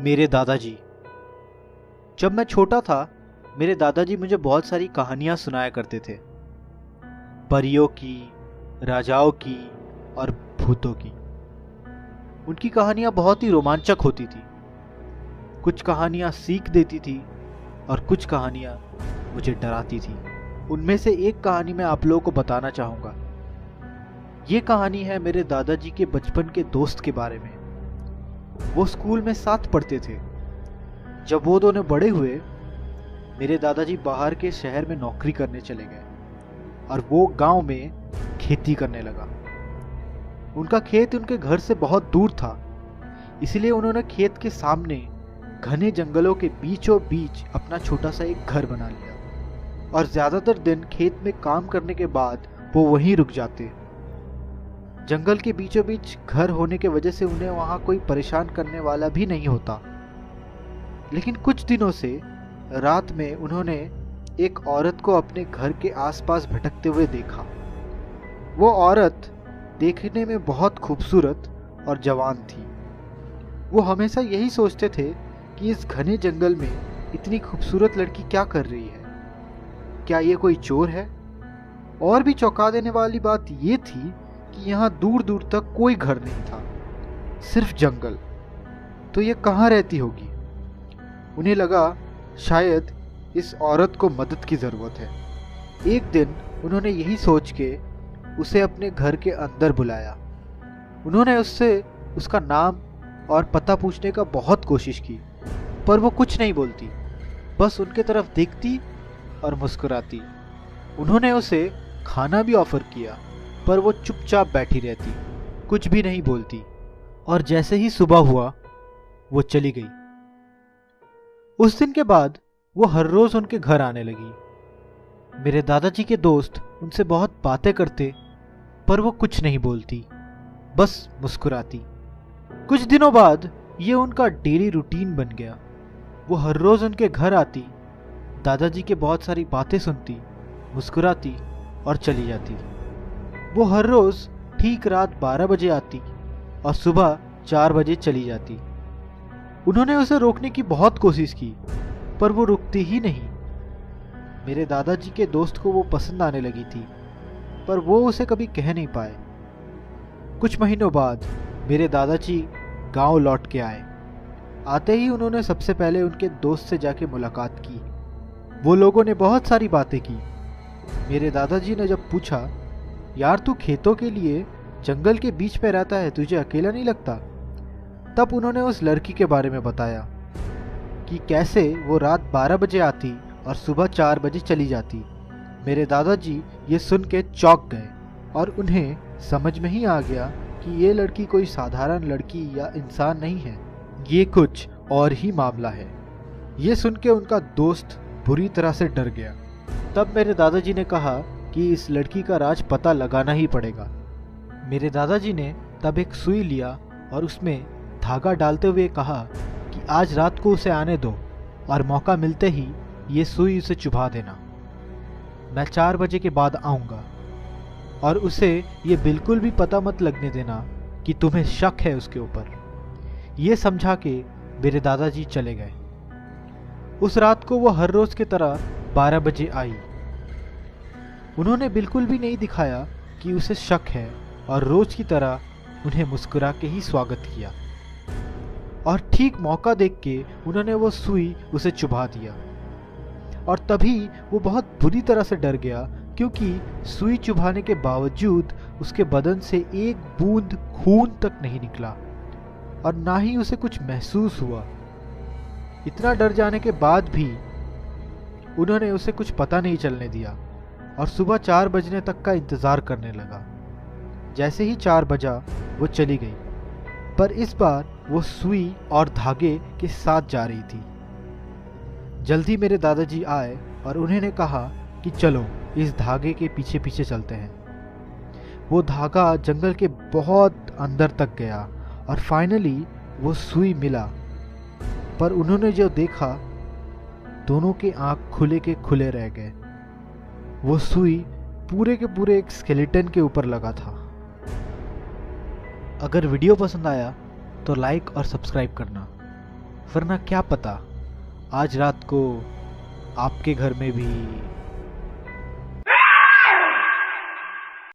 मेरे दादाजी। जब मैं छोटा था, मेरे दादाजी मुझे बहुत सारी कहानियां सुनाया करते थे। परियों की, राजाओं की और भूतों की। उनकी कहानियां बहुत ही रोमांचक होती थी। कुछ कहानियां सीख देती थी और कुछ कहानियां मुझे डराती थी। उनमें से एक कहानी मैं आप लोगों को बताना चाहूँगा। ये कहानी है मेरे दादाजी के बचपन के दोस्त के बारे में। वो स्कूल में साथ पढ़ते थे। जब वो दोनों बड़े हुए, मेरे दादाजी बाहर के शहर में नौकरी करने चले गए और वो गांव में खेती करने लगा। उनका खेत उनके घर से बहुत दूर था, इसलिए उन्होंने खेत के सामने घने जंगलों के बीचों बीच अपना छोटा सा एक घर बना लिया और ज्यादातर दिन खेत में काम करने के बाद वो वहीं रुक जाते। जंगल के बीचों बीच घर होने के वजह से उन्हें वहां कोई परेशान करने वाला भी नहीं होता। लेकिन कुछ दिनों से रात में उन्होंने एक औरत को अपने घर के आसपास भटकते हुए देखा। वो औरत देखने में बहुत खूबसूरत और जवान थी। वो हमेशा यही सोचते थे कि इस घने जंगल में इतनी खूबसूरत लड़की क्या कर रही है? क्या ये कोई चोर है? और भी चौंका देने वाली बात ये थी कि यहाँ दूर दूर तक कोई घर नहीं था, सिर्फ जंगल। तो ये कहाँ रहती होगी? उन्हें लगा शायद इस औरत को मदद की ज़रूरत है। एक दिन उन्होंने यही सोच के उसे अपने घर के अंदर बुलाया। उन्होंने उससे उसका नाम और पता पूछने का बहुत कोशिश की, पर वो कुछ नहीं बोलती, बस उनके तरफ देखती और मुस्कुराती। उन्होंने उसे खाना भी ऑफर किया, पर वो चुपचाप बैठी रहती, कुछ भी नहीं बोलती। और जैसे ही सुबह हुआ, वो चली गई। उस दिन के बाद वो हर रोज उनके घर आने लगी। मेरे दादाजी के दोस्त उनसे बहुत बातें करते, पर वो कुछ नहीं बोलती, बस मुस्कुराती। कुछ दिनों बाद ये उनका डेली रूटीन बन गया। वो हर रोज उनके घर आती, दादाजी के बहुत सारी बातें सुनती, मुस्कुराती और चली जाती। वो हर रोज ठीक रात 12 बजे आती और सुबह 4 बजे चली जाती। उन्होंने उसे रोकने की बहुत कोशिश की, पर वो रुकती ही नहीं। मेरे दादाजी के दोस्त को वो पसंद आने लगी थी, पर वो उसे कभी कह नहीं पाए। कुछ महीनों बाद मेरे दादाजी गांव लौट के आए। आते ही उन्होंने सबसे पहले उनके दोस्त से जाके मुलाकात की। वो लोगों ने बहुत सारी बातें की। मेरे दादाजी ने जब पूछा, यार तू खेतों के लिए जंगल के बीच पे रहता है, तुझे अकेला नहीं लगता? तब उन्होंने उस लड़की के बारे में बताया कि कैसे वो रात 12 बजे आती और सुबह 4 बजे चली जाती। मेरे दादाजी ये सुन के चौंक गए और उन्हें समझ में ही आ गया कि ये लड़की कोई साधारण लड़की या इंसान नहीं है, ये कुछ और ही मामला है। ये सुन के उनका दोस्त बुरी तरह से डर गया। तब मेरे दादाजी ने कहा कि इस लड़की का राज पता लगाना ही पड़ेगा। मेरे दादाजी ने तब एक सुई लिया और उसमें धागा डालते हुए कहा कि आज रात को उसे आने दो और मौका मिलते ही ये सुई उसे चुभा देना। मैं 4 बजे के बाद आऊँगा और उसे ये बिल्कुल भी पता मत लगने देना कि तुम्हें शक है उसके ऊपर। ये समझा के मेरे दादाजी चले गए। उस रात को वो हर रोज की तरह 12 बजे आई। उन्होंने बिल्कुल भी नहीं दिखाया कि उसे शक है और रोज की तरह उन्हें मुस्कुरा के ही स्वागत किया। और ठीक मौका देख के उन्होंने वो सुई उसे चुभा दिया। और तभी वो बहुत बुरी तरह से डर गया, क्योंकि सुई चुभाने के बावजूद उसके बदन से एक बूंद खून तक नहीं निकला और ना ही उसे कुछ महसूस हुआ। इतना डर जाने के बाद भी उन्होंने उसे कुछ पता नहीं चलने दिया और सुबह 4 बजने तक का इंतजार करने लगा। जैसे ही 4 बजा, वो चली गई, पर इस बार वो सुई और धागे के साथ जा रही थी। जल्दी मेरे दादाजी आए और उन्होंने कहा कि चलो इस धागे के पीछे पीछे चलते हैं। वो धागा जंगल के बहुत अंदर तक गया और फाइनली वो सुई मिला, पर उन्होंने जो देखा, दोनों के आंख खुले के खुले रह गए। वो सुई पूरे के पूरे एक स्केलेटन के ऊपर लगा था। अगर वीडियो पसंद आया तो लाइक और सब्सक्राइब करना। वरना क्या पता आज रात को आपके घर में भी